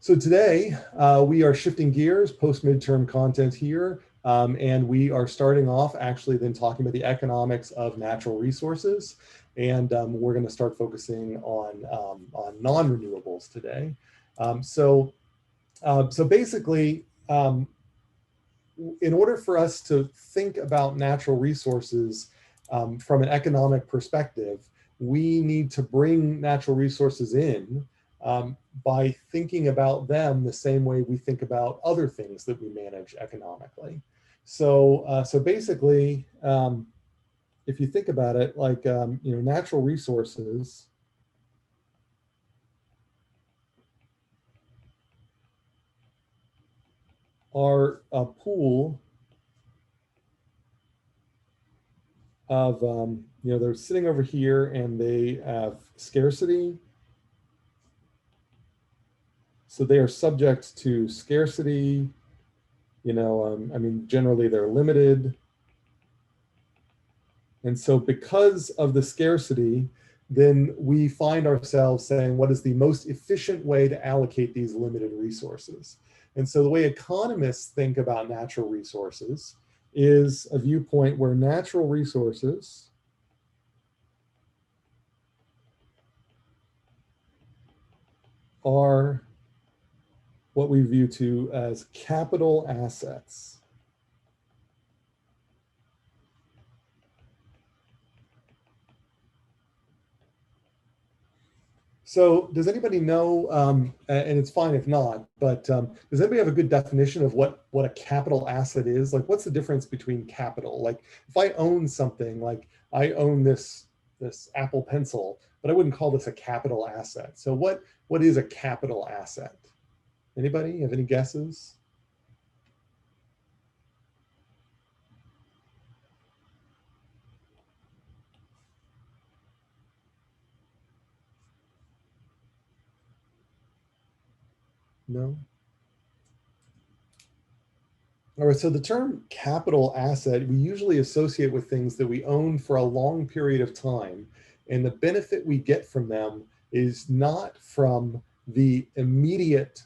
So today we are shifting gears, post-midterm content here, and we are starting off actually then talking about the economics of natural resources, and we're going to start focusing on non-renewables today. So basically, in order for us to think about natural resources from an economic perspective, we need to bring natural resources in by thinking about them the same way we think about other things that we manage economically. So basically, if you think about it, like natural resources are a pool of they're sitting over here and they have scarcity. So they are subject to scarcity, I mean, generally they're limited. And so because of the scarcity, then we find ourselves saying, what is the most efficient way to allocate these limited resources? And so the way economists think about natural resources is a viewpoint where natural resources are what we view to as capital assets. So does anybody know, and it's fine if not, but does anybody have a good definition of what a capital asset is? Like, what's the difference between capital? Like, if I own something, like I own this Apple Pencil, but I wouldn't call this a capital asset. So what is a capital asset? Anybody have any guesses? No? All right, so the term capital asset, we usually associate with things that we own for a long period of time. And the benefit we get from them is not from the immediate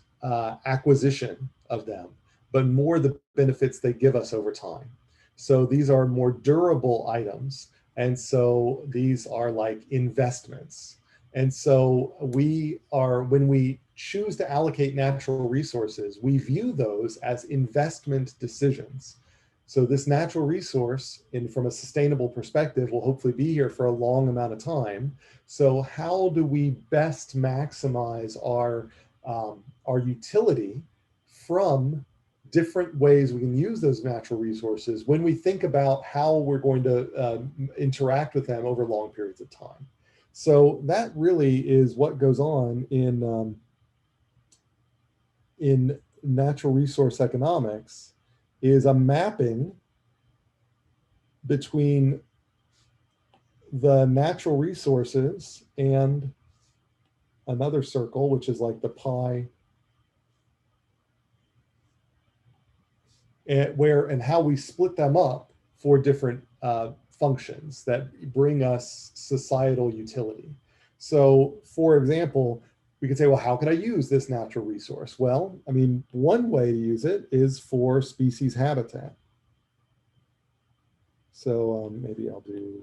acquisition of them, but more the benefits they give us over time. So these are more durable items. And so these are like investments. And so when we choose to allocate natural resources, we view those as investment decisions. So this natural resource, from a sustainable perspective, will hopefully be here for a long amount of time. So how do we best maximize our utility from different ways we can use those natural resources when we think about how we're going to interact with them over long periods of time? So that really is what goes on in natural resource economics, is a mapping between the natural resources and another circle, which is like the pie, and how we split them up for different functions that bring us societal utility. So for example, we could say, well, how can I use this natural resource? Well, I mean, one way to use it is for species habitat. So maybe I'll do,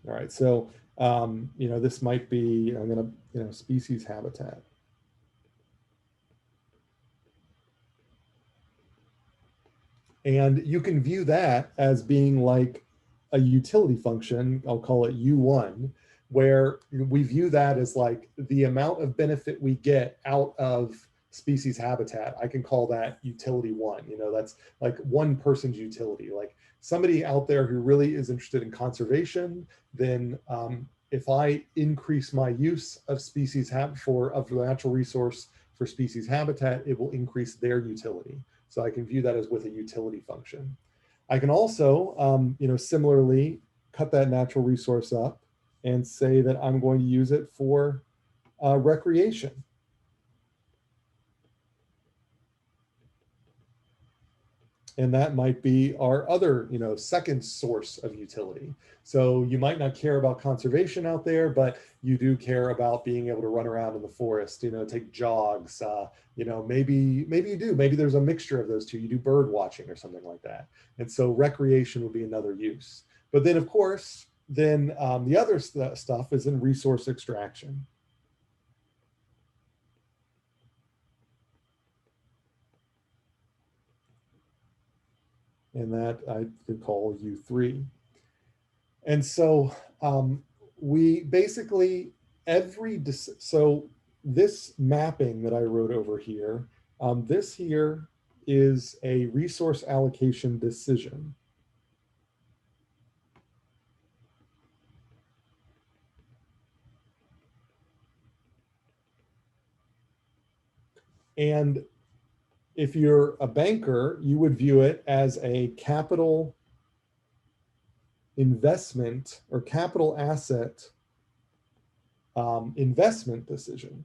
all right, so this might be, I'm gonna, species habitat. And you can view that as being like a utility function, I'll call it U1, where we view that as like the amount of benefit we get out of species habitat. I can call that utility one. That's like one person's utility. Like somebody out there who really is interested in conservation, then if I increase my use of species of the natural resource for species habitat, it will increase their utility. So I can view that as with a utility function. I can also, similarly cut that natural resource up and say that I'm going to use it for recreation. And that might be our other, second source of utility. So you might not care about conservation out there, but you do care about being able to run around in the forest, take jogs. Maybe you do. Maybe there's a mixture of those two. You do bird watching or something like that. And so recreation would be another use. But then, of course, the other stuff is in resource extraction. And that I could call U3. And so we basically, so this mapping that I wrote over here, this here is a resource allocation decision. And if you're a banker, you would view it as a capital investment or capital asset investment decision.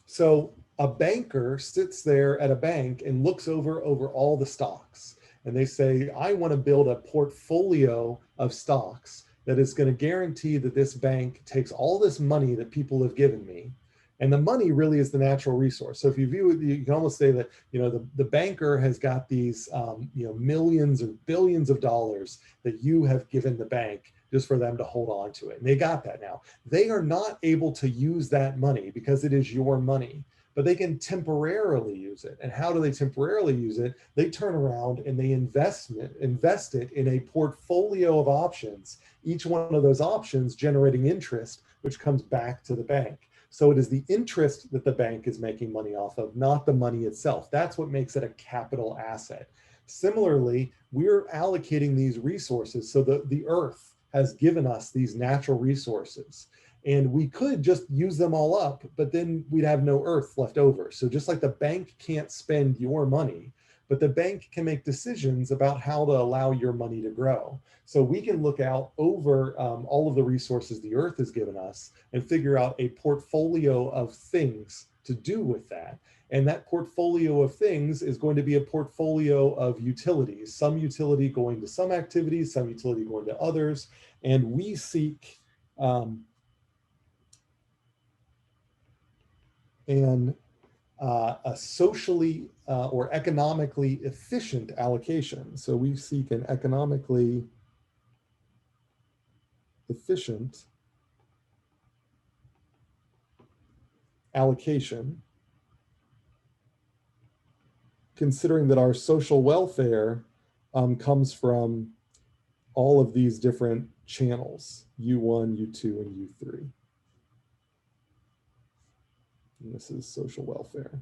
So a banker sits there at a bank and looks over all the stocks, and they say, I want to build a portfolio of stocks that is going to guarantee that this bank takes all this money that people have given me. And the money really is the natural resource. So if you view it, you can almost say that, the banker has got these, millions or billions of dollars that you have given the bank just for them to hold on to it. And they got that now. They are not able to use that money because it is your money, but they can temporarily use it. And how do they temporarily use it? They turn around and they invest it in a portfolio of options, each one of those options generating interest, which comes back to the bank. So it is the interest that the bank is making money off of, not the money itself. That's what makes it a capital asset. Similarly, we're allocating these resources. So the earth has given us these natural resources, and we could just use them all up, but then we'd have no earth left over. So just like the bank can't spend your money, but the bank can make decisions about how to allow your money to grow. So we can look out over all of the resources the earth has given us and figure out a portfolio of things to do with that. And that portfolio of things is going to be a portfolio of utilities, some utility going to some activities, some utility going to others. And we seek a socially or economically efficient allocation. So we seek an economically efficient allocation, considering that our social welfare comes from all of these different channels, U1, U2, and U3. And this is social welfare.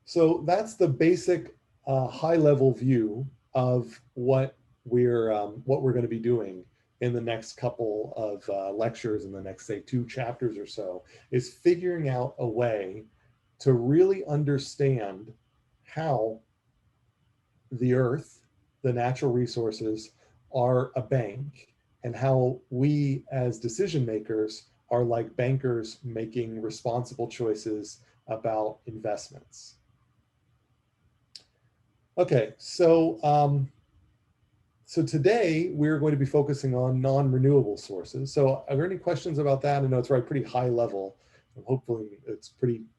So that's the basic high-level view of what we're going to be doing in the next couple of lectures, in the next, say, 2 chapters or so, is figuring out a way to really understand how the earth, the natural resources, are a bank, and how we as decision makers are like bankers making responsible choices about investments. Okay, so today we're going to be focusing on non-renewable sources. So are there any questions about that? I know it's pretty high level. Hopefully it's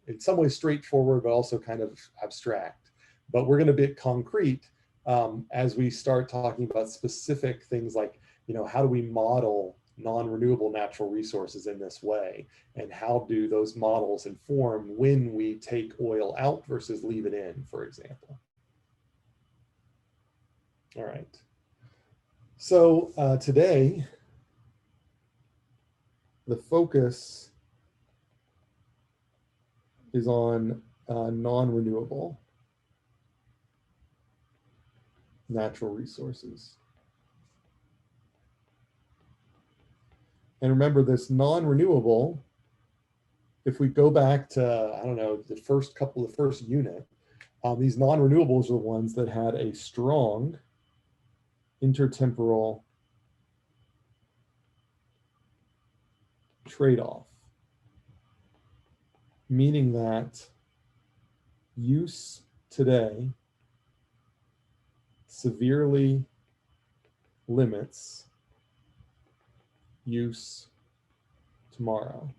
in some ways straightforward, but also kind of abstract. But we're going to be concrete as we start talking about specific things like, how do we model non-renewable natural resources in this way? And how do those models inform when we take oil out versus leave it in, for example? All right. So today, the focus is on non-renewable natural resources. And remember, this non-renewable, if we go back to, I don't know, the first unit, these non-renewables are the ones that had a strong intertemporal trade-off, meaning that use today severely limits use tomorrow.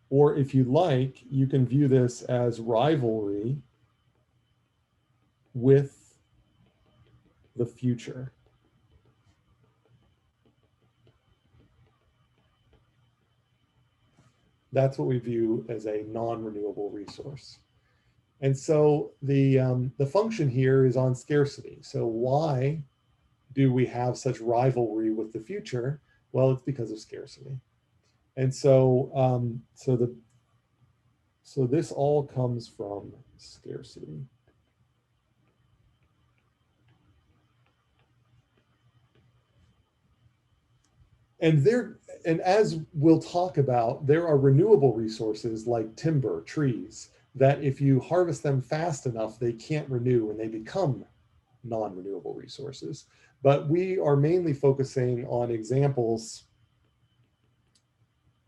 Or if you like, you can view this as rivalry with the future. That's what we view as a non-renewable resource. And so the function here is on scarcity. So why do we have such rivalry with the future? Well, it's because of scarcity. And so so this all comes from scarcity. And as we'll talk about, there are renewable resources like timber, trees, that if you harvest them fast enough, they can't renew and they become non-renewable resources. But we are mainly focusing on examples,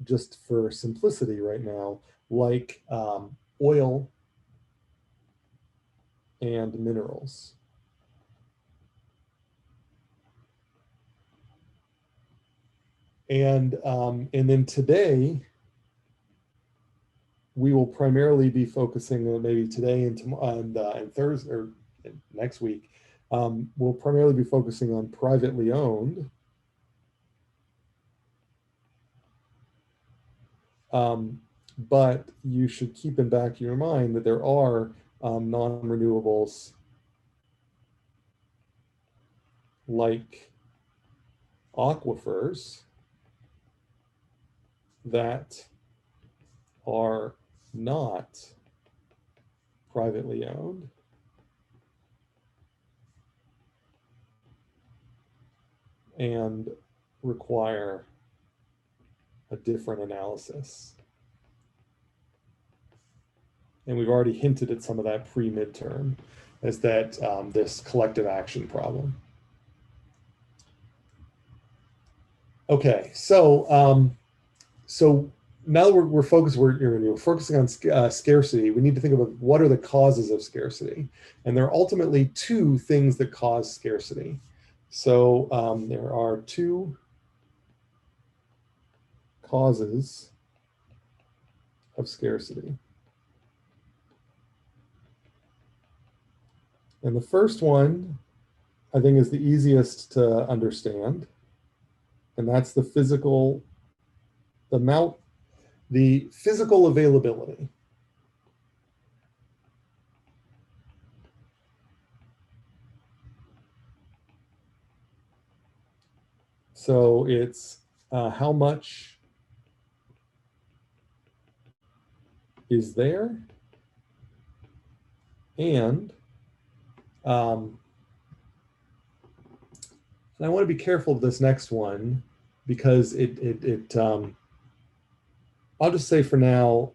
just for simplicity right now, like oil and minerals. And then today, we will primarily be focusing on, maybe today and tomorrow and Thursday or next week, we'll primarily be focusing on privately owned. But you should keep in back of your mind that there are non-renewables like aquifers that are not privately owned and require a different analysis. And we've already hinted at some of that pre-midterm as that this collective action problem. Okay, so so now that we're focusing on scarcity, we need to think about what are the causes of scarcity. And there are ultimately two things that cause scarcity. So there are two causes of scarcity. And the first one, I think, is the easiest to understand. And that's the physical availability. So it's how much is there, and I want to be careful of this next one because I'll just say for now,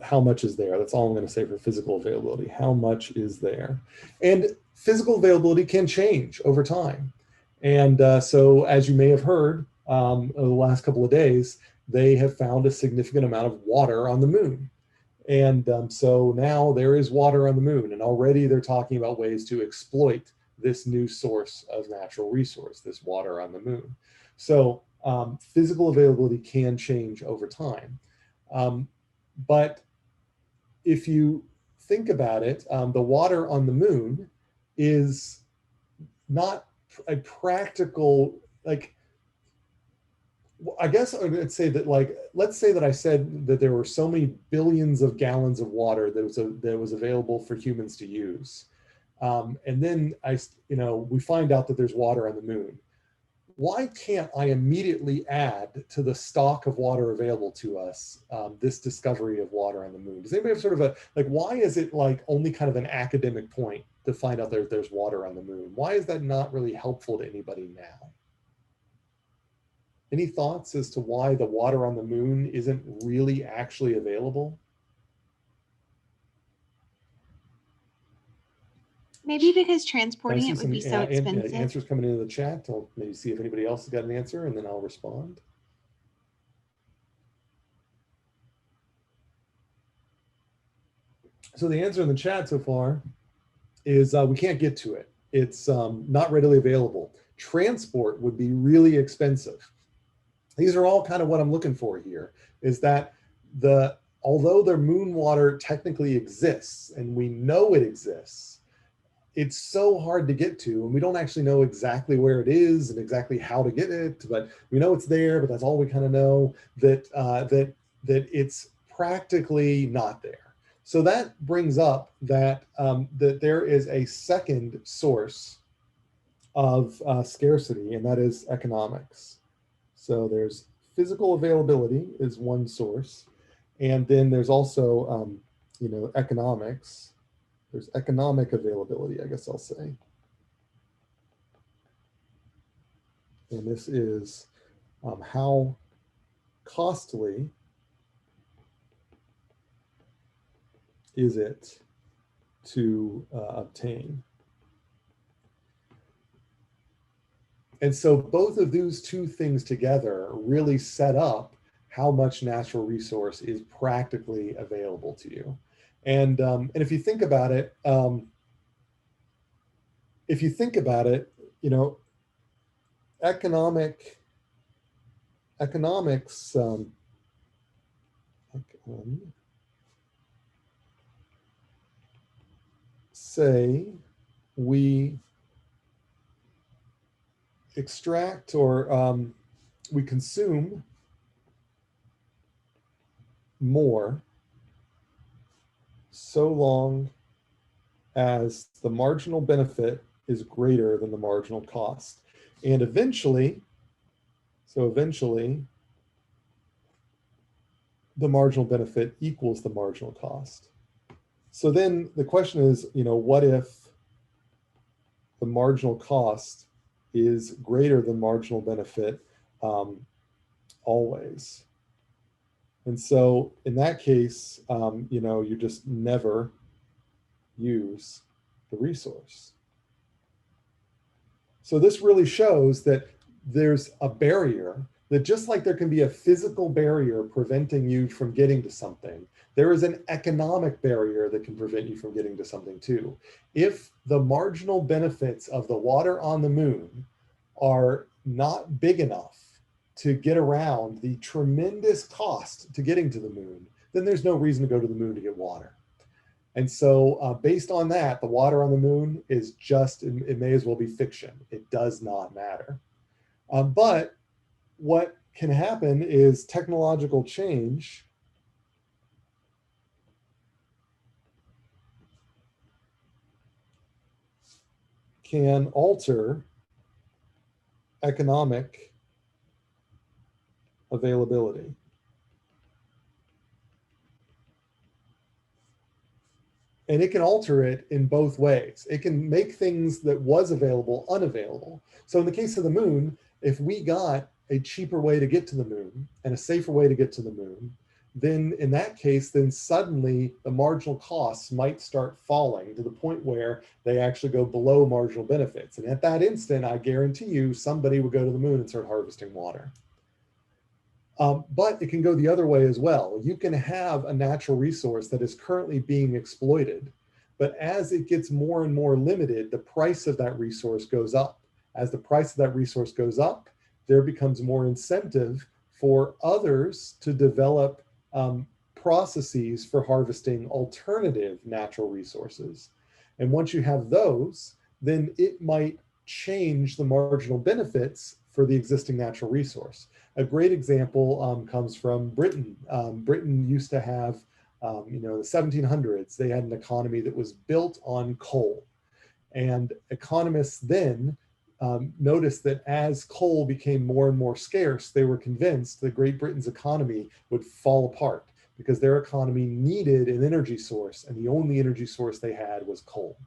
how much is there? That's all I'm going to say for physical availability. How much is there? And physical availability can change over time. And so as you may have heard over the last couple of days, they have found a significant amount of water on the moon. And so now there is water on the moon, and already they're talking about ways to exploit this new source of natural resource, this water on the moon. So physical availability can change over time. But if you think about it, the water on the moon is not a practical, like, I guess I would say that, like, let's say that I said that there were so many billions of gallons of water that was available for humans to use. And then we find out that there's water on the moon. Why can't I immediately add to the stock of water available to us this discovery of water on the moon? Does anybody have sort of why is it like only kind of an academic point to find out that there's water on the moon? Why is that not really helpful to anybody now? Any thoughts as to why the water on the moon isn't really actually available? Maybe because transporting it would be so expensive. Answers coming into the chat. I'll maybe see if anybody else has got an answer, and then I'll respond. So the answer in the chat so far is we can't get to it. It's not readily available. Transport would be really expensive. These are all kind of what I'm looking for here, is that although the moon water technically exists and we know it exists, it's so hard to get to, and we don't actually know exactly where it is and exactly how to get it, but we know it's there, but that's all we kind of know, that it's practically not there. So that brings up that that there is a second source of scarcity, and that is economics. So there's physical availability is one source, and then there's also economics. There's economic availability, I guess I'll say. And this is how costly is it to obtain. And so both of those two things together really set up how much natural resource is practically available to you. And if you think about it, you know, economics, say we extract or we consume more so long as the marginal benefit is greater than the marginal cost. And eventually, the marginal benefit equals the marginal cost. So then the question is, what if the marginal cost is greater than marginal benefit always? And so in that case, you just never use the resource. So this really shows that there's a barrier, that just like there can be a physical barrier preventing you from getting to something, there is an economic barrier that can prevent you from getting to something too. If the marginal benefits of the water on the moon are not big enough to get around the tremendous cost to getting to the moon, then there's no reason to go to the moon to get water. And so based on that, the water on the moon is just, it may as well be fiction. It does not matter. But what can happen is technological change can alter economic availability. And it can alter it in both ways. It can make things that was available unavailable. So in the case of the moon, if we got a cheaper way to get to the moon and a safer way to get to the moon, then in that case, then suddenly the marginal costs might start falling to the point where they actually go below marginal benefits. And at that instant, I guarantee you, somebody would go to the moon and start harvesting water. But it can go the other way as well. You can have a natural resource that is currently being exploited, but as it gets more and more limited, the price of that resource goes up. As the price of that resource goes up, there becomes more incentive for others to develop processes for harvesting alternative natural resources. And once you have those, then it might change the marginal benefits for the existing natural resource. A great example comes from Britain. Britain used to have, the 1700s, they had an economy that was built on coal. And economists then noticed that as coal became more and more scarce, they were convinced that Great Britain's economy would fall apart because their economy needed an energy source, and the only energy source they had was coal.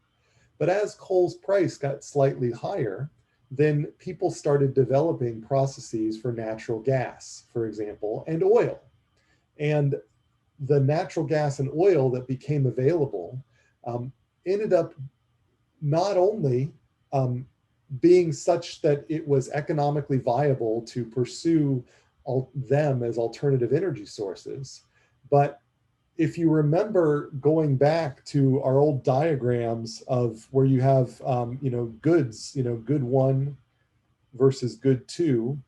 But as coal's price got slightly higher, then people started developing processes for natural gas, for example, and oil. And the natural gas and oil that became available ended up not only being such that it was economically viable to pursue them as alternative energy sources, but if you remember going back to our old diagrams of where you have, goods, good one versus good two,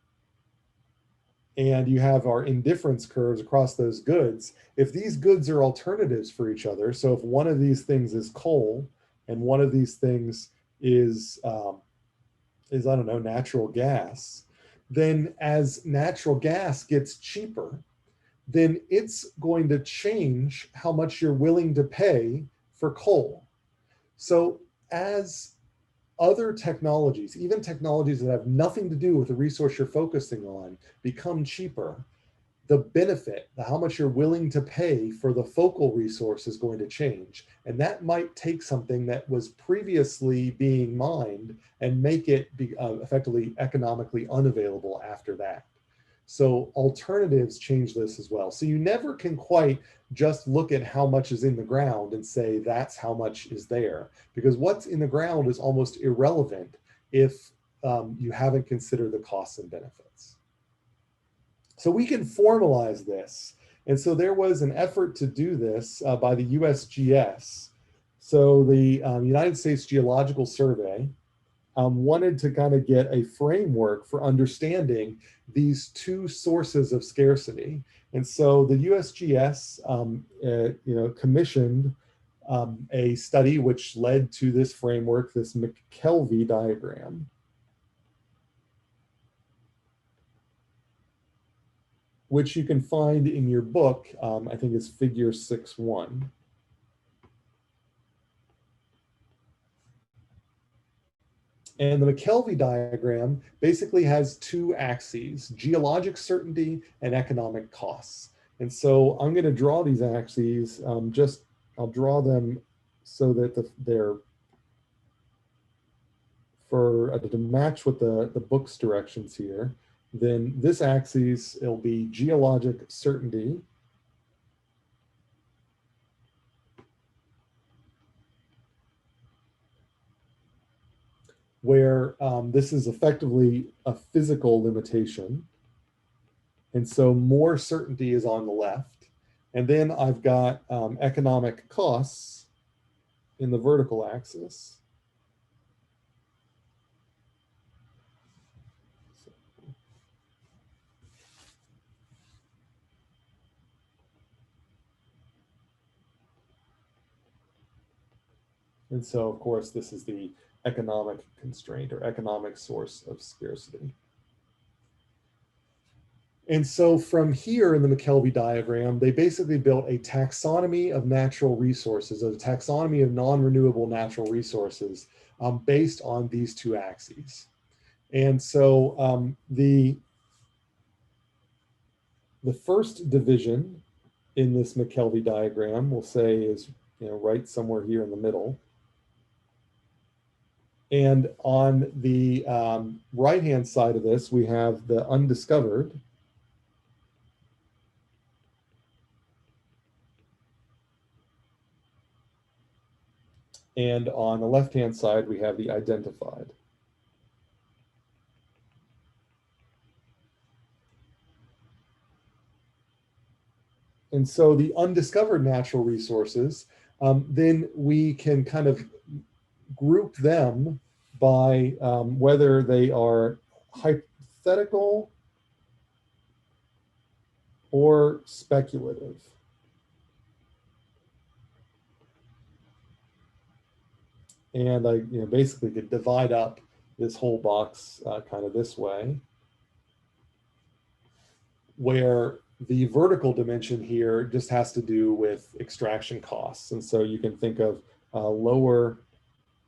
and you have our indifference curves across those goods, if these goods are alternatives for each other, so if one of these things is coal and one of these things is I don't know, natural gas, then as natural gas gets cheaper, then it's going to change how much you're willing to pay for coal. So as other technologies, even technologies that have nothing to do with the resource you're focusing on, become cheaper, the benefit, how much you're willing to pay for the focal resource is going to change. And that might take something that was previously being mined and make it be effectively economically unavailable after that. So alternatives change this as well. So you never can quite just look at how much is in the ground and say that's how much is there, because what's in the ground is almost irrelevant if you haven't considered the costs and benefits. So we can formalize this. And so there was an effort to do this by the USGS. So the United States Geological Survey wanted to kind of get a framework for understanding these two sources of scarcity. And so the USGS commissioned a study which led to this framework, this McKelvey diagram, which you can find in your book. I think it's figure 6.1. And the McKelvey diagram basically has two axes, geologic certainty and economic costs. And so I'm going to draw these axes, I'll draw them so that they're to match with the book's directions here. Then this axis, it'll be geologic certainty. Where this is effectively a physical limitation. And so more certainty is on the left. And then I've got economic costs in the vertical axis. And so, of course, this is the economic constraint or economic source of scarcity. And so from here in the McKelvey diagram, they basically built a taxonomy of natural resources, a taxonomy of non-renewable natural resources based on these two axes. And so the first division in this McKelvey diagram, we'll say, is right somewhere here in the middle. And on the right-hand side of this, we have the undiscovered. And on the left-hand side, we have the identified. And so the undiscovered natural resources, then we can kind of group them by whether they are hypothetical or speculative. And I basically could divide up this whole box kind of this way, where the vertical dimension here just has to do with extraction costs. And so you can think of lower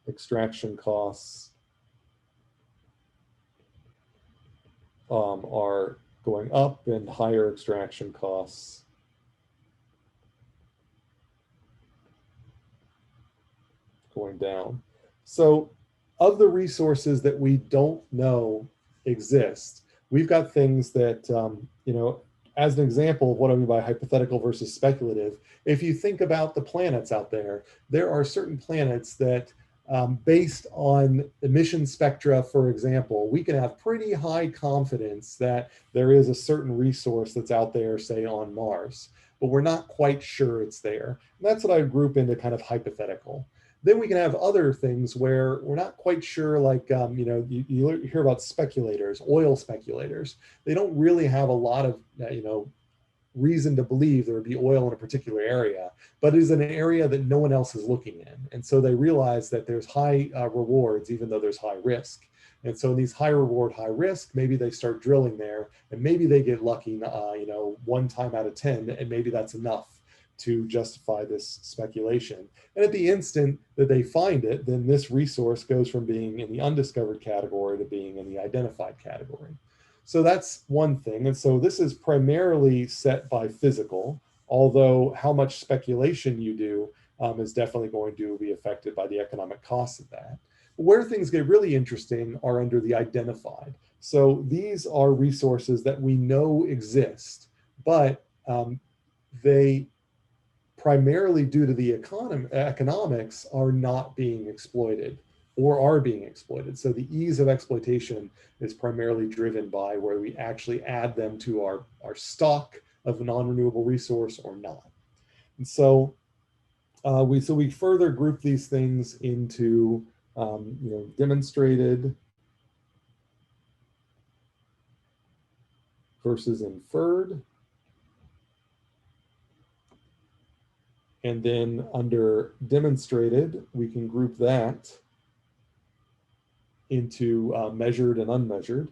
extraction costs are going up and higher extraction costs going down. So of the resources that we don't know exist, we've got things that, as an example of what I mean by hypothetical versus speculative, if you think about the planets out there, there are certain planets that based on emission spectra, for example, we can have pretty high confidence that there is a certain resource that's out there, say on Mars. but we're not quite sure it's there. And that's what I group into kind of hypothetical. Then we can have other things where we're not quite sure, like, you hear about speculators, oil speculators. They don't really have a lot of, reason to believe there would be oil in a particular area, but it is an area that no one else is looking in. And so they realize that there's high rewards, even though there's high risk. And so in these high reward, high risk, maybe they start drilling there, and maybe they get lucky, one time out of 10, and maybe that's enough to justify this speculation. And at the instant that they find it, then this resource goes from being in the undiscovered category to being in the identified category. So that's one thing. And so this is primarily set by physical, although how much speculation you do is definitely going to be affected by the economic costs of that. Where things get really interesting are under the identified. So these are resources that we know exist, but they primarily due to the economics are not being exploited or are being exploited. So the ease of exploitation is primarily driven by where we actually add them to our stock of a non-renewable resource or not. And so we further group these things into demonstrated versus inferred. And then under demonstrated, we can group that into measured and unmeasured.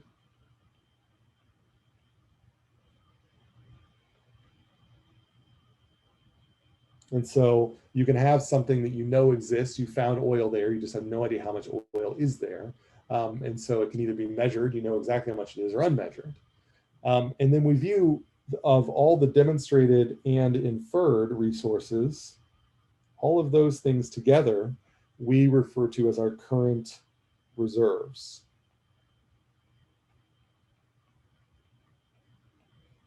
And so you can have something that you know exists, you found oil there, you just have no idea how much oil is there. And so it can either be measured, you know exactly how much it is, or unmeasured. And then we view of all the demonstrated and inferred resources, all of those things together, we refer to as our current reserves.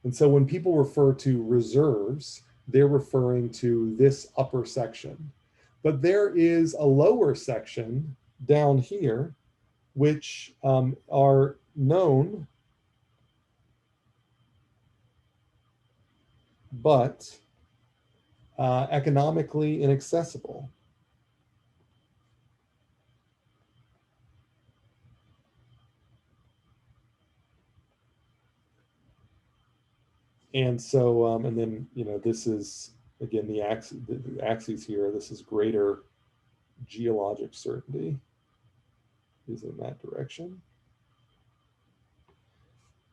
And so when people refer to reserves, they're referring to this upper section. But there is a lower section down here, which are known, but economically inaccessible. And so, and then, this is, again, the axes here, this is greater geologic certainty is in that direction.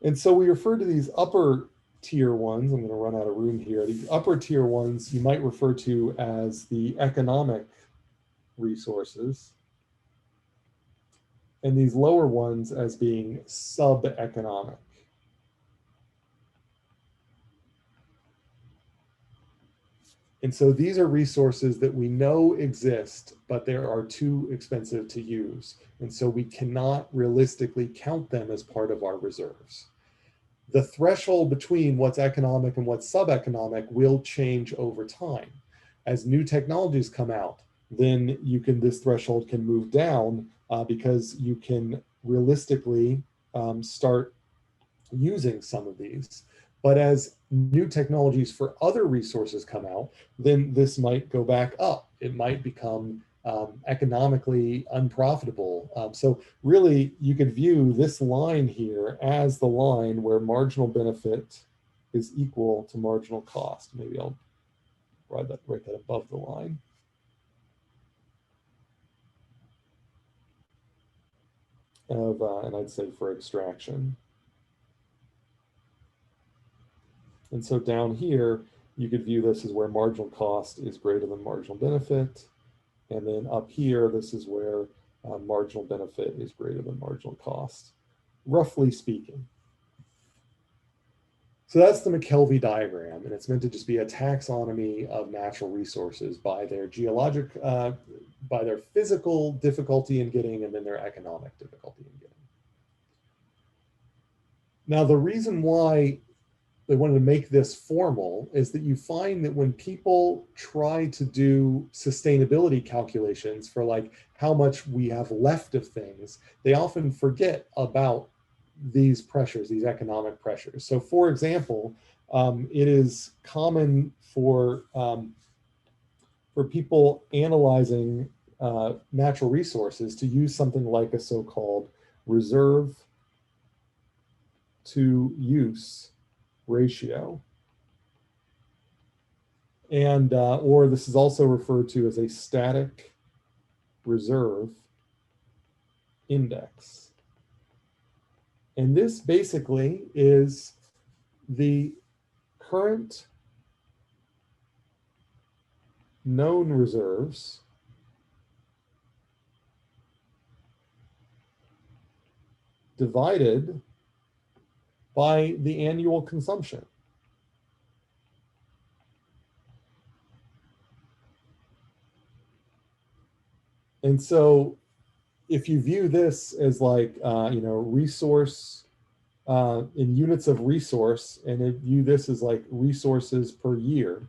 And so we refer to these upper tier ones, I'm going to run out of room here. These upper tier ones you might refer to as the economic resources, and these lower ones as being sub-economic. And so these are resources that we know exist, but they are too expensive to use. And so we cannot realistically count them as part of our reserves. The threshold between what's economic and what's sub-economic will change over time. As new technologies come out, then this threshold can move down because you can realistically start using some of these. But as new technologies for other resources come out, then this might go back up. It might become economically unprofitable. So really, you could view this line here as the line where marginal benefit is equal to marginal cost. Maybe I'll write that above the line. And I'd say for extraction. And so down here, you could view this as where marginal cost is greater than marginal benefit. And then up here, this is where marginal benefit is greater than marginal cost, roughly speaking. So that's the McKelvey diagram, and it's meant to just be a taxonomy of natural resources by their geologic, by their physical difficulty in getting, and then their economic difficulty in getting. Now, the reason why they wanted to make this formal is that you find that when people try to do sustainability calculations for like how much we have left of things, they often forget about these pressures, these economic pressures. So for example, It is common for people analyzing natural resources to use something like a so-called reserve to use ratio. And, or this is also referred to as a static reserve index. And this basically is the current known reserves divided by the annual consumption. And so if you view this as like, resource in units of resource, and if you view this as like resources per year,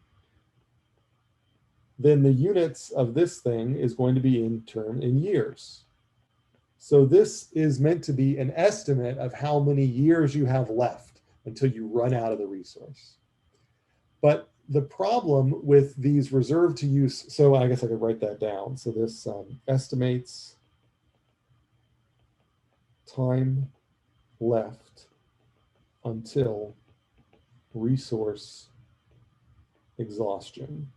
then the units of this thing is going to be in years. So this is meant to be an estimate of how many years you have left until you run out of the resource. But the problem with these reserve to use, so I guess I could write that down. So this estimates time left until resource exhaustion.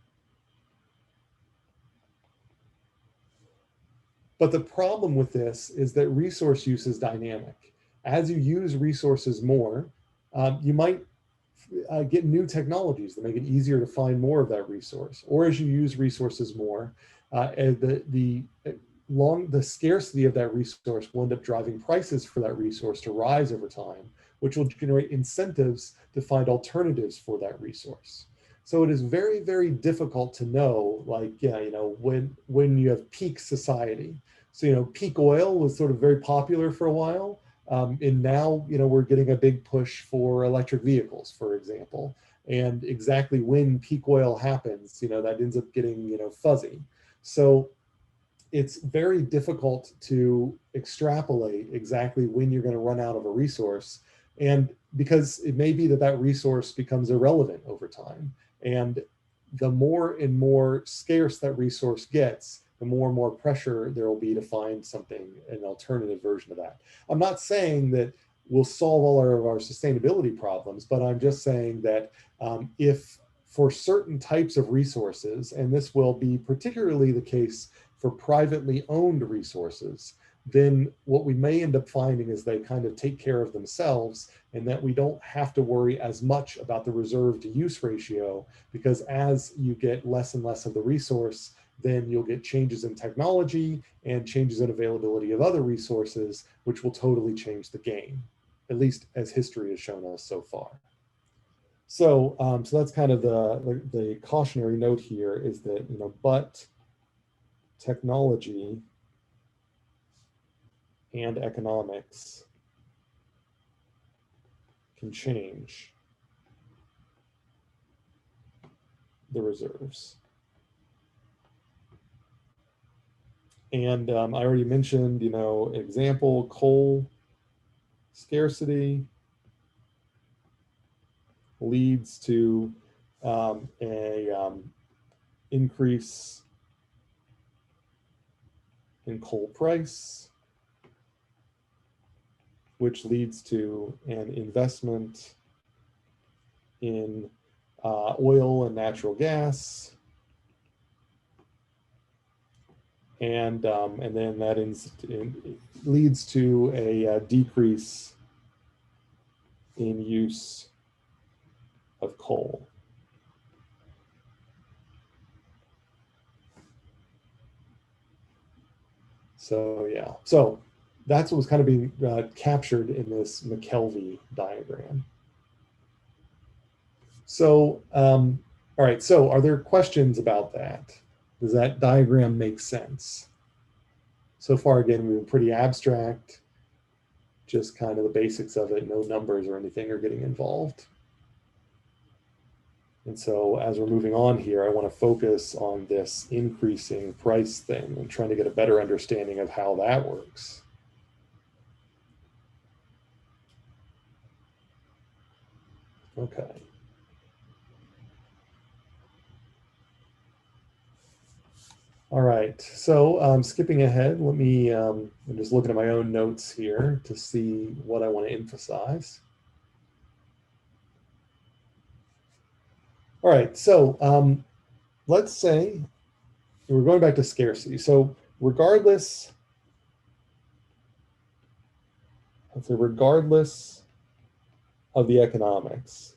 But the problem with this is that resource use is dynamic. As you use resources more, you might get new technologies that make it easier to find more of that resource. Or as you use resources more, the scarcity of that resource will end up driving prices for that resource to rise over time, which will generate incentives to find alternatives for that resource. So it is very, very difficult to know, like, when you have peak society. So, peak oil was sort of very popular for a while. And now, we're getting a big push for electric vehicles, for example. And exactly when peak oil happens, that ends up getting, fuzzy. So it's very difficult to extrapolate exactly when you're going to run out of a resource. And because it may be that that resource becomes irrelevant over time. And the more and more scarce that resource gets, the more and more pressure there will be to find something, an alternative version of that. I'm not saying that we'll solve all of our sustainability problems, but I'm just saying that if for certain types of resources, and this will be particularly the case for privately owned resources, then what we may end up finding is they kind of take care of themselves, and that we don't have to worry as much about the reserve to use ratio, because as you get less and less of the resource, then you'll get changes in technology and changes in availability of other resources, which will totally change the game, at least as history has shown us so far. So, so that's kind of the cautionary note here, is that, but technology and economics can change the reserves. And I already mentioned, example, coal scarcity leads to increase in coal price, which leads to an investment in oil and natural gas, and then that leads to a decrease in use of coal. So yeah, so that's what was kind of being captured in this McKelvey diagram. So, all right, so are there questions about that? Does that diagram make sense? So far, again, we've been pretty abstract, just kind of the basics of it, no numbers or anything are getting involved. And so as we're moving on here, I want to focus on this increasing price thing and trying to get a better understanding of how that works. Okay. All right, so skipping ahead, I'm just looking at my own notes here to see what I want to emphasize. All right, so let's say we're going back to scarcity. So regardless, let's say regardless of the economics,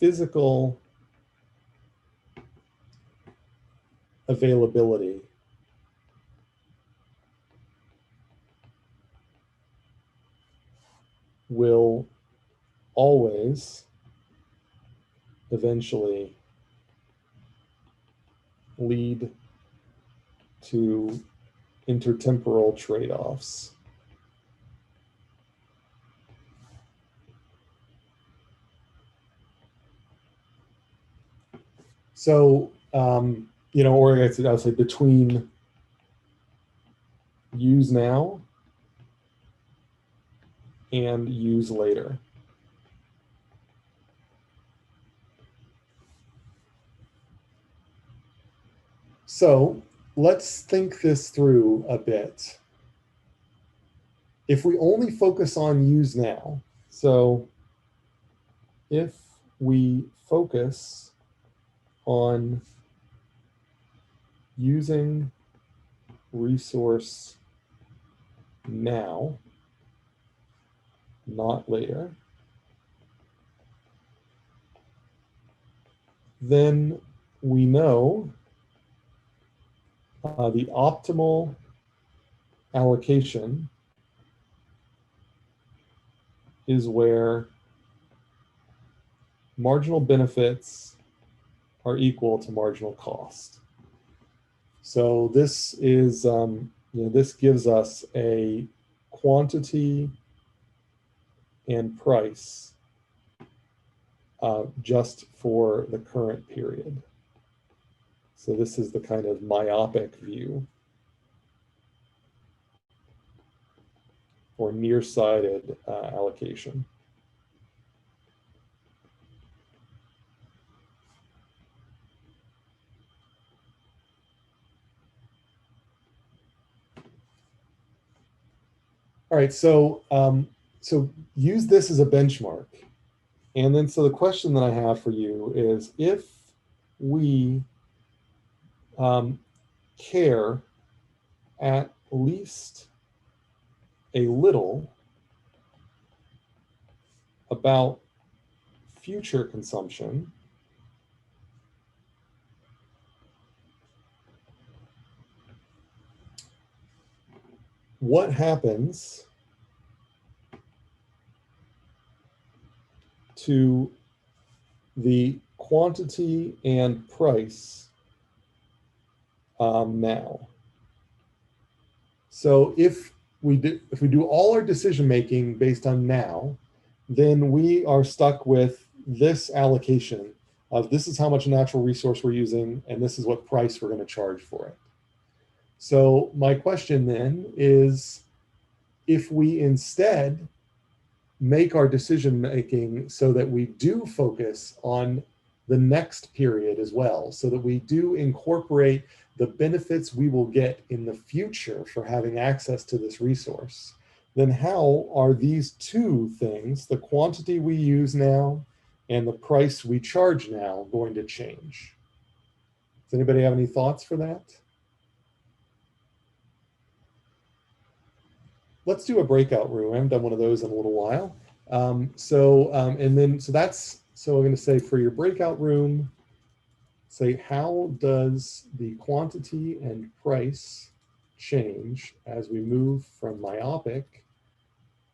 physical availability will always eventually lead to intertemporal trade-offs. So, or I'll say between use now and use later. So let's think this through a bit. If we only focus on use now, so if we focus on using resource now, not later, then we know the optimal allocation is where marginal benefits are equal to marginal cost. So this is, this gives us a quantity and price just for the current period. So this is the kind of myopic view or nearsighted allocation. All right, so use this as a benchmark. And then so the question that I have for you is, if we care at least a little about future consumption, what happens to the quantity and price now? So if we do all our decision making based on now, then we are stuck with this allocation of this is how much natural resource we're using, and this is what price we're going to charge for it. So my question then is, if we instead make our decision making so that we do focus on the next period as well, so that we do incorporate the benefits we will get in the future for having access to this resource, then how are these two things, the quantity we use now and the price we charge now, going to change? Does anybody have any thoughts for that? Let's do a breakout room. I haven't done one of those in a little while. So I'm going to say, for your breakout room, say, how does the quantity and price change as we move from myopic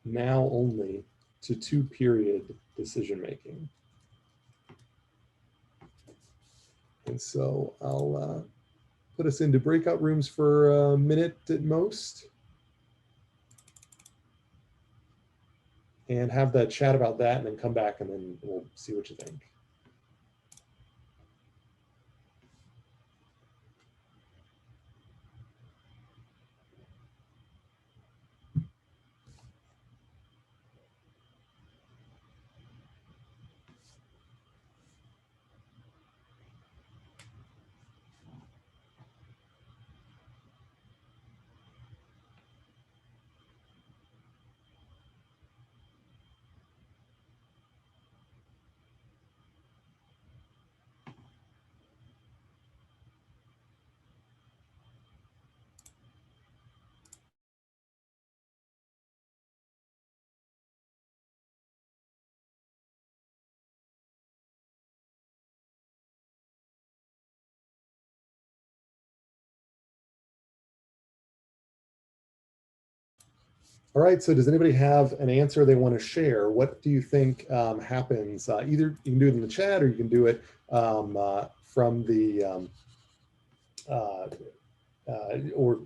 now only to two-period decision making? And so I'll put us into breakout rooms for a minute at most, and have that chat about that, and then come back and then we'll see what you think. All right, so does anybody have an answer they want to share? What do you think happens? Either you can do it in the chat or you can do it from the uh, or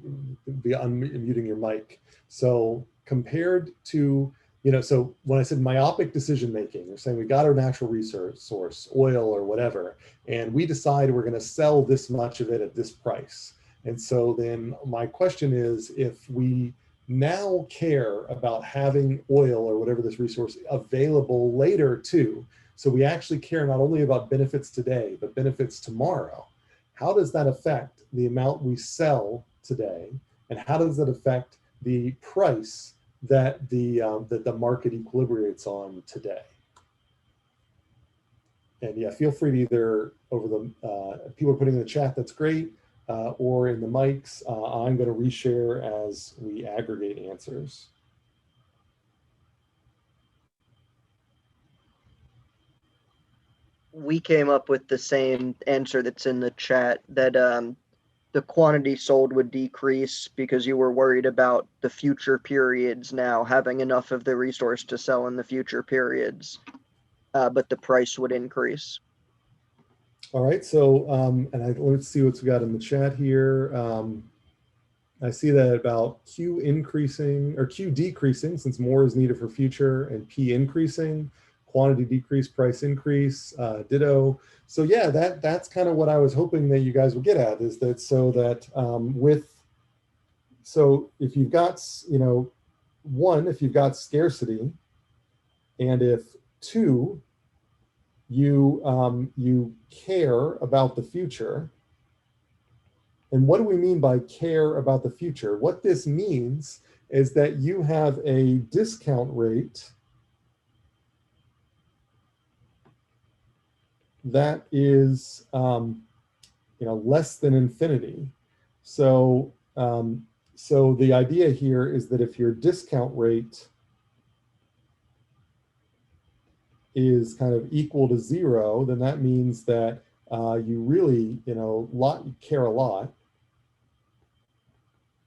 be unmuting your mic. So compared to, so when I said myopic decision making, they're saying we got our natural resource source, oil or whatever, and we decide we're going to sell this much of it at this price. And so then my question is, if we now care about having oil or whatever this resource available later too, so we actually care not only about benefits today, but benefits tomorrow, how does that affect the amount we sell today, and how does that affect the price that the market equilibrates on today? And yeah, feel free to either over the people are putting in the chat, that's great, or in the mics. I'm going to reshare as we aggregate answers. We came up with the same answer that's in the chat, that the quantity sold would decrease because you were worried about the future periods now having enough of the resource to sell in the future periods, but the price would increase. All right, so let's see what we got in the chat here. I see that about Q increasing or Q decreasing since more is needed for future, and P increasing, quantity decrease, price increase, ditto. So yeah, that's kind of what I was hoping that you guys would get at, is that so if you've got, one, if you've got scarcity, and if two, you care about the future. And what do we mean by care about the future? What this means is that you have a discount rate that is less than infinity. So so the idea here is that if your discount rate is kind of equal to 0, then that means that you really care a lot.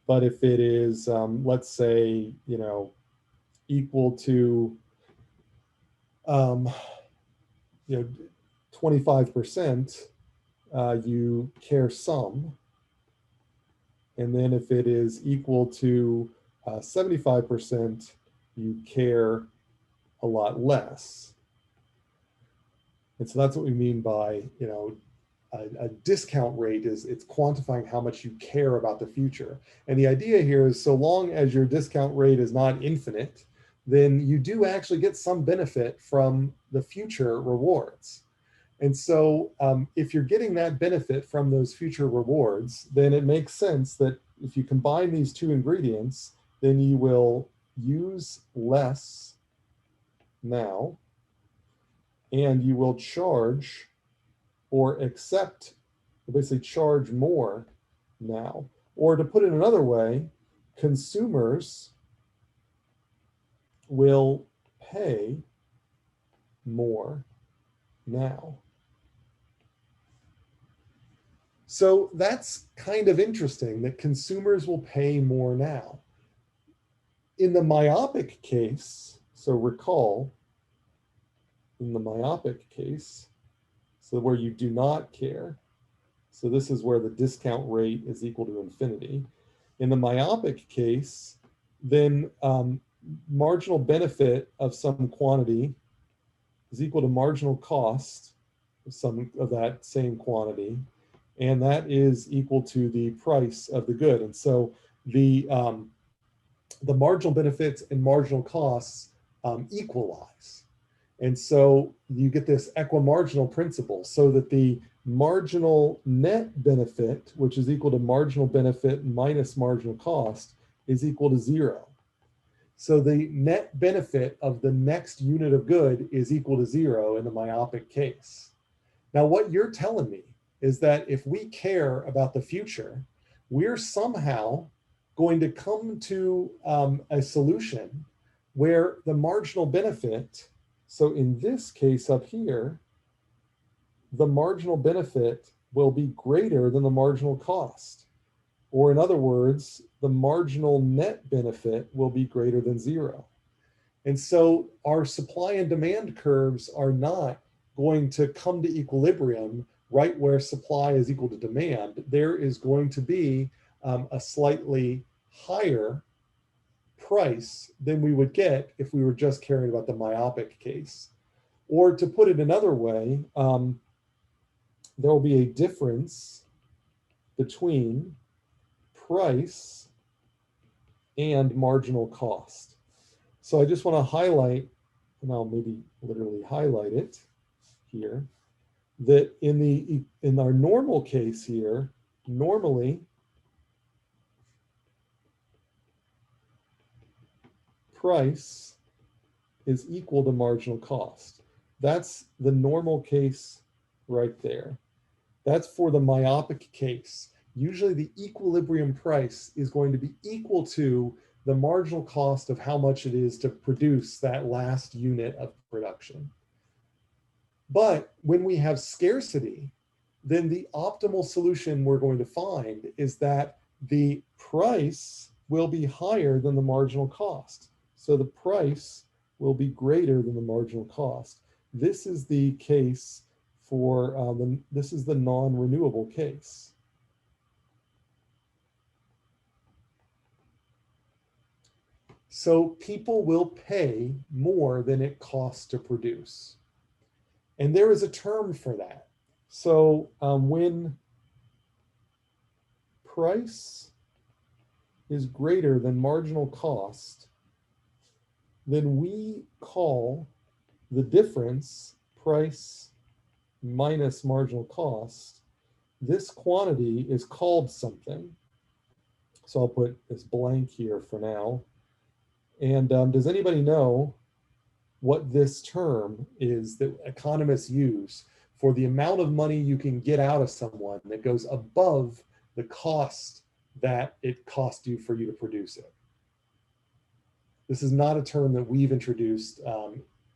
But if it is, let's say, equal to, 25%, you care some. And then if it is equal to 75%, you care a lot less. And so that's what we mean by, a discount rate is it's quantifying how much you care about the future. And the idea here is, so long as your discount rate is not infinite, then you do actually get some benefit from the future rewards. And so if you're getting that benefit from those future rewards, then it makes sense that if you combine these two ingredients, then you will use less now, and you will charge or accept, basically charge more now. Or to put it another way, consumers will pay more now. So that's kind of interesting that consumers will pay more now. In the myopic case, so recall, in the myopic case, so where you do not care, so this is where the discount rate is equal to infinity. In the myopic case, then marginal benefit of some quantity is equal to marginal cost of some of that same quantity, and that is equal to the price of the good. And so the marginal benefits and marginal costs equalize. And so you get this equimarginal principle, so that the marginal net benefit, which is equal to marginal benefit minus marginal cost, is equal to 0. So the net benefit of the next unit of good is equal to 0 in the myopic case. Now, what you're telling me is that if we care about the future, we're somehow going to come to a solution where the marginal benefit, so in this case up here, the marginal benefit will be greater than the marginal cost. Or in other words, the marginal net benefit will be greater than 0. And so our supply and demand curves are not going to come to equilibrium right where supply is equal to demand. There is going to be a slightly higher price than we would get if we were just caring about the myopic case. Or to put it another way, there will be a difference between price and marginal cost. So I just want to highlight, and I'll maybe literally highlight it here, that in our normal case here, normally price is equal to marginal cost. That's the normal case right there. That's for the myopic case. Usually the equilibrium price is going to be equal to the marginal cost of how much it is to produce that last unit of production. But when we have scarcity, then the optimal solution we're going to find is that the price will be higher than the marginal cost. So the price will be greater than the marginal cost. This is the case for, this is the non-renewable case. So people will pay more than it costs to produce. And there is a term for that. So when price is greater than marginal cost, then we call the difference, price minus marginal cost, this quantity is called something. So I'll put this blank here for now. And does anybody know what this term is that economists use for the amount of money you can get out of someone that goes above the cost that it cost you for you to produce it? This is not a term that we've introduced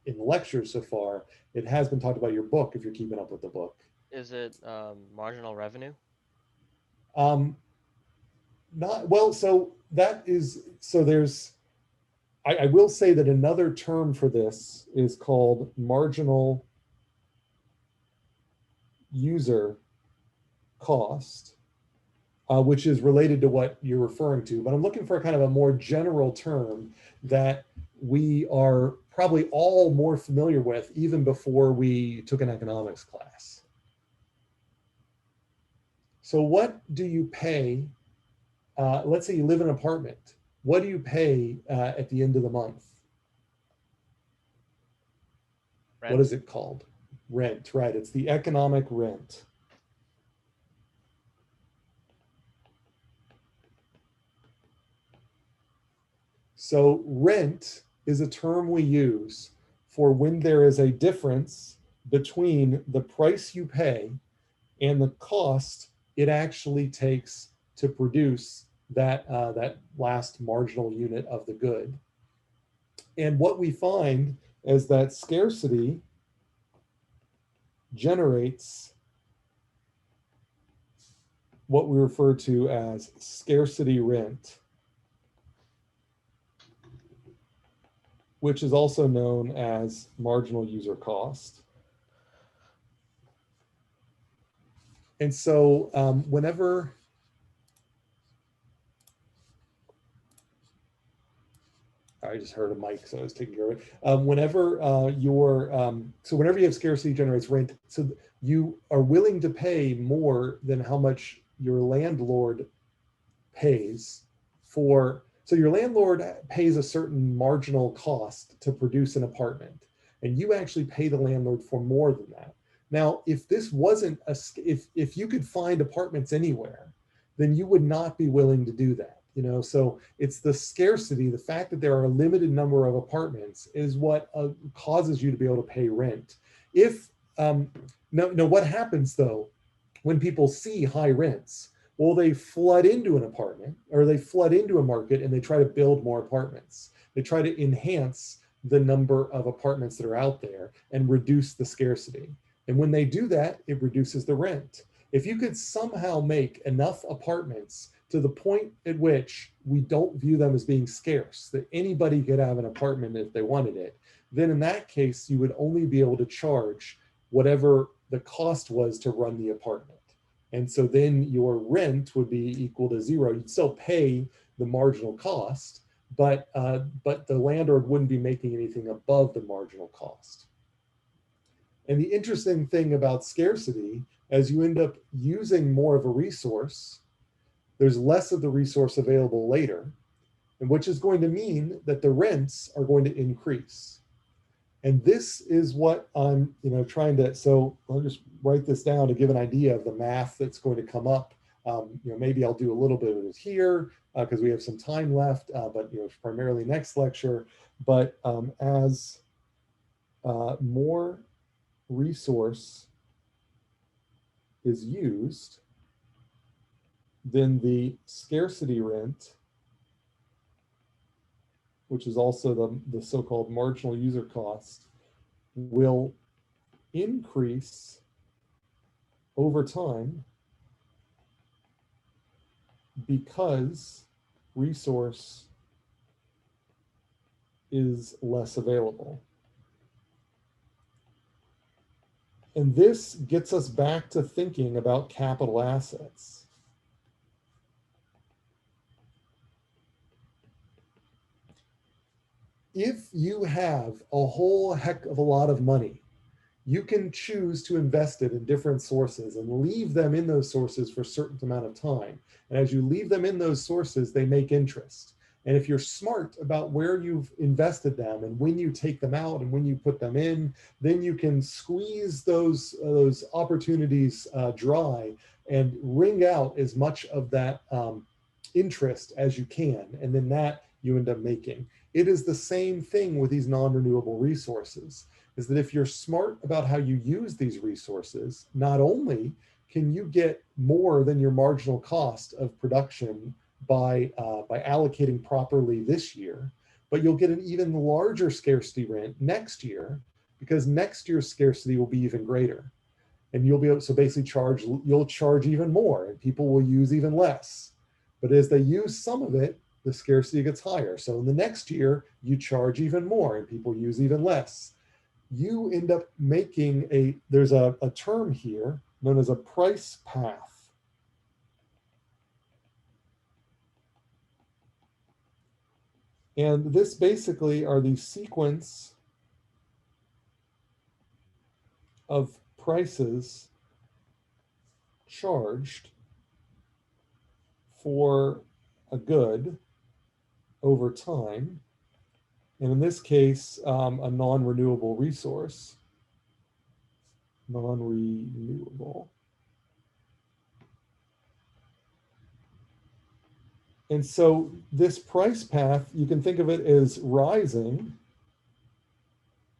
in lectures so far. It has been talked about in your book, if you're keeping up with the book. Is it marginal revenue? Not well, so that is, so there's, I will say that another term for this is called marginal user cost, which is related to what you're referring to. But I'm looking for kind of a more general term that we are probably all more familiar with even before we took an economics class. So what do you pay? Let's say you live in an apartment. What do you pay at the end of the month? Rent. What is it called? Rent, right? It's the economic rent. So rent is a term we use for when there is a difference between the price you pay and the cost it actually takes to produce that, that last marginal unit of the good. And what we find is that scarcity generates what we refer to as scarcity rent, which is also known as marginal user cost. And so whenever I just heard a mic, so I was taking care of it. Whenever whenever you have scarcity generates rent, so you are willing to pay more than how much your landlord pays for. So your landlord pays a certain marginal cost to produce an apartment, and you actually pay the landlord for more than that. Now, if this wasn't if you could find apartments anywhere, then you would not be willing to do that. You know, so it's the scarcity, the fact that there are a limited number of apartments is what causes you to be able to pay rent. If what happens though when people see high rents? Well, they flood into an apartment or they flood into a market and they try to build more apartments. They try to enhance the number of apartments that are out there and reduce the scarcity. And when they do that, it reduces the rent. If you could somehow make enough apartments to the point at which we don't view them as being scarce, that anybody could have an apartment if they wanted it, then in that case, you would only be able to charge whatever the cost was to run the apartment. And so then your rent would be equal to zero. You'd still pay the marginal cost, but the landlord wouldn't be making anything above the marginal cost. And the interesting thing about scarcity, as you end up using more of a resource, there's less of the resource available later, and which is going to mean that the rents are going to increase. And this is what I'm, trying to, so I'll just write this down to give an idea of the math that's going to come up. Maybe I'll do a little bit of it here because we have some time left, but primarily next lecture. But as more resource is used, then the scarcity rent, which is also the so-called marginal user cost, will increase over time because resource is less available. And this gets us back to thinking about capital assets. If you have a whole heck of a lot of money, you can choose to invest it in different sources and leave them in those sources for a certain amount of time. And as you leave them in those sources, they make interest. And if you're smart about where you've invested them and when you take them out and when you put them in, then you can squeeze those opportunities dry and wring out as much of that interest as you can. And then that you end up making. It is the same thing with these non-renewable resources, is that if you're smart about how you use these resources, not only can you get more than your marginal cost of production by allocating properly this year, but you'll get an even larger scarcity rent next year, because next year's scarcity will be even greater. And you'll be able to basically you'll charge even more and people will use even less. But as they use some of it, the scarcity gets higher. So in the next year, you charge even more and people use even less. You end up making there's a term here known as a price path. And this basically are the sequence of prices charged for a good over time. And in this case, a non-renewable resource, non-renewable. And so this price path, you can think of it as rising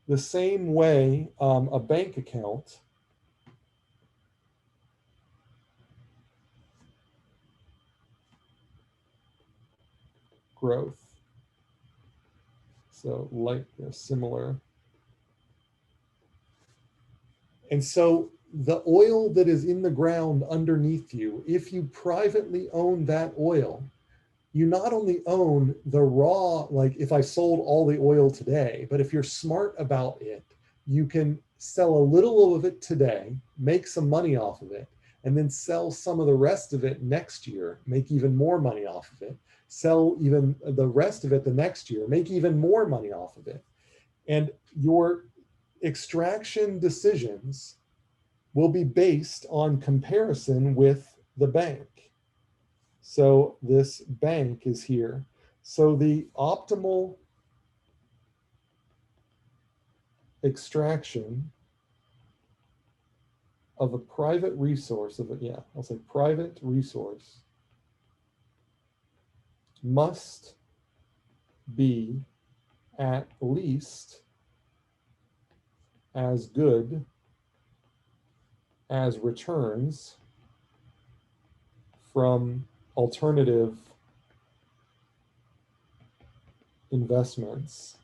the same way a bank account growth. So like similar. And so the oil that is in the ground underneath you, if you privately own that oil, you not only own the raw, like if I sold all the oil today, but if you're smart about it, you can sell a little of it today, make some money off of it, and then sell some of the rest of it next year, make even more money off of it, sell even the rest of it the next year, make even more money off of it. And your extraction decisions will be based on comparison with the bank. So this bank is here. So the optimal extraction of a private resource, I'll say private resource, must be at least as good as returns from alternative investments.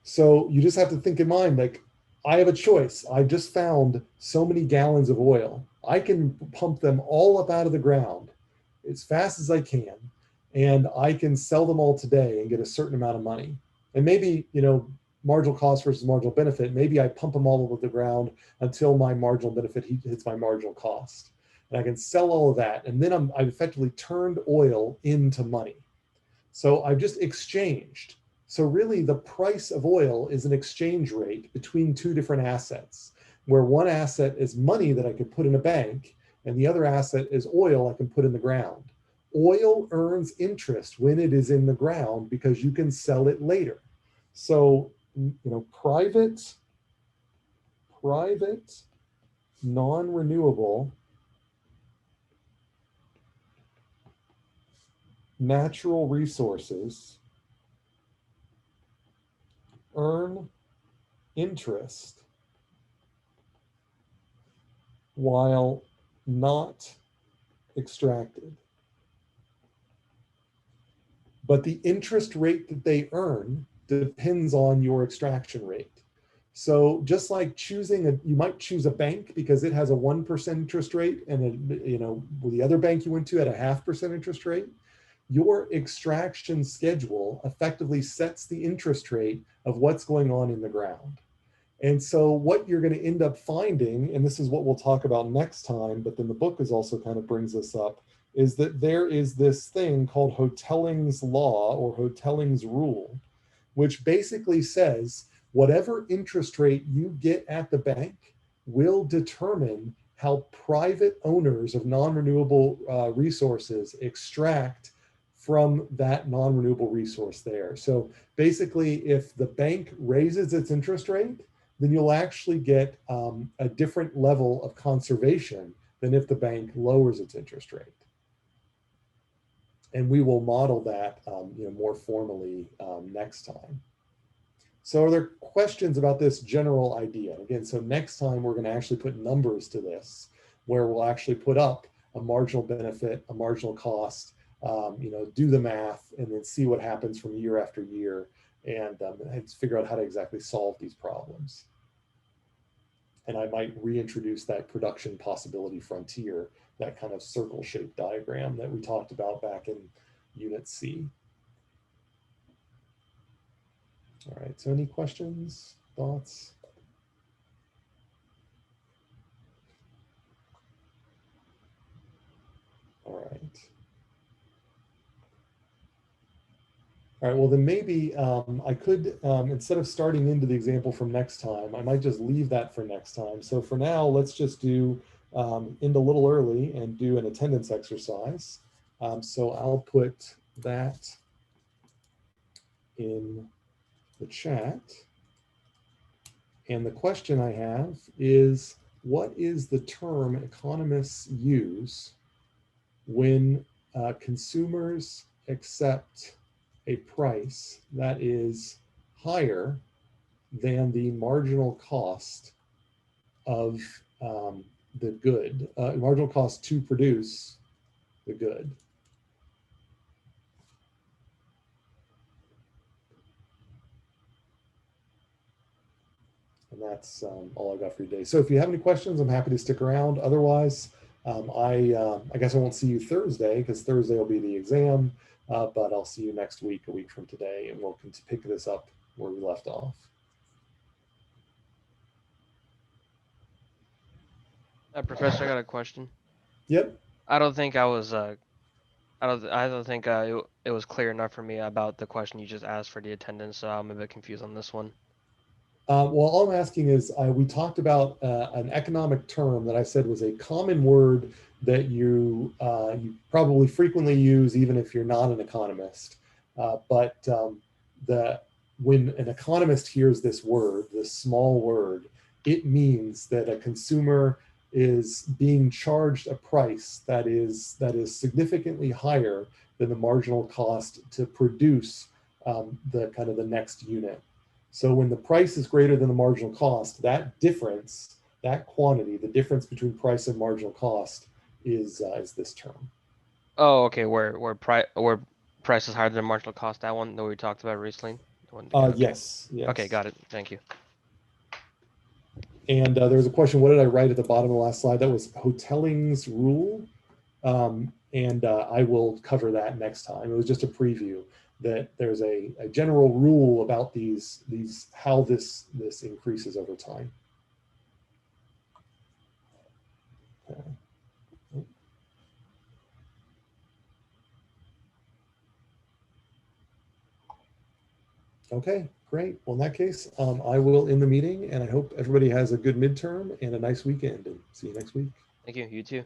So you just have to think in mind, like, I have a choice. I just found so many gallons of oil. I can pump them all up out of the ground as fast as I can, and I can sell them all today and get a certain amount of money. And maybe, marginal cost versus marginal benefit, maybe I pump them all over the ground until my marginal benefit hits my marginal cost. And I can sell all of that. And then I've effectively turned oil into money. So I've just exchanged. So really the price of oil is an exchange rate between two different assets, where one asset is money that I could put in a bank and the other asset is oil I can put in the ground. Oil earns interest when it is in the ground because you can sell it later. So, private, non-renewable natural resources earn interest while not extracted. But the interest rate that they earn depends on your extraction rate. So just like you might choose a bank because it has a 1% interest rate, and the other bank you went to had a 0.5% interest rate. Your extraction schedule effectively sets the interest rate of what's going on in the ground. And so what you're going to end up finding, and this is what we'll talk about next time, but then the book is also kind of brings this up, is that there is this thing called Hotelling's law or Hotelling's rule, which basically says whatever interest rate you get at the bank will determine how private owners of non-renewable resources extract from that non-renewable resource there. So basically, if the bank raises its interest rate, then you'll actually get a different level of conservation than if the bank lowers its interest rate. And we will model that more formally next time. So are there questions about this general idea? Again, so next time we're going to actually put numbers to this, where we'll actually put up a marginal benefit, a marginal cost, do the math, and then see what happens from year after year, and figure out how to exactly solve these problems. And I might reintroduce that production possibility frontier, that kind of circle-shaped diagram that we talked about back in Unit C. All right, so any questions, thoughts? All right. All right, well then maybe I could, instead of starting into the example from next time, I might just leave that for next time. So for now, let's just do end a little early and do an attendance exercise. So I'll put that in the chat. And the question I have is, what is the term economists use when consumers accept a price that is higher than the marginal cost of the good, marginal cost to produce the good? And that's all I've got for you today. So if you have any questions, I'm happy to stick around. Otherwise, I guess I won't see you Thursday, because Thursday will be the exam, but I'll see you next week, a week from today, and we'll pick this up where we left off. Professor, I got a question. Yep. I don't think I was I don't think it was clear enough for me about the question you just asked for the attendance, so I'm a bit confused on this one. Well, all I'm asking is, we talked about an economic term that I said was a common word that you probably frequently use, even if you're not an economist. But when an economist hears this word, this small word, it means that a consumer is being charged a price that is significantly higher than the marginal cost to produce the next unit. So when the price is greater than the marginal cost, that difference, that quantity, the difference between price and marginal cost is this term. Oh, okay. Where price is higher than marginal cost. That one that we talked about recently. Okay. Yes. Okay, got it. Thank you. And there was a question, what did I write at the bottom of the last slide? That was Hotelling's rule. I will cover that next time. It was just a preview that there's a general rule about these how this increases over time. Okay, great. Well, in that case, I will end the meeting, and I hope everybody has a good midterm and a nice weekend, and see you next week. Thank you. You too.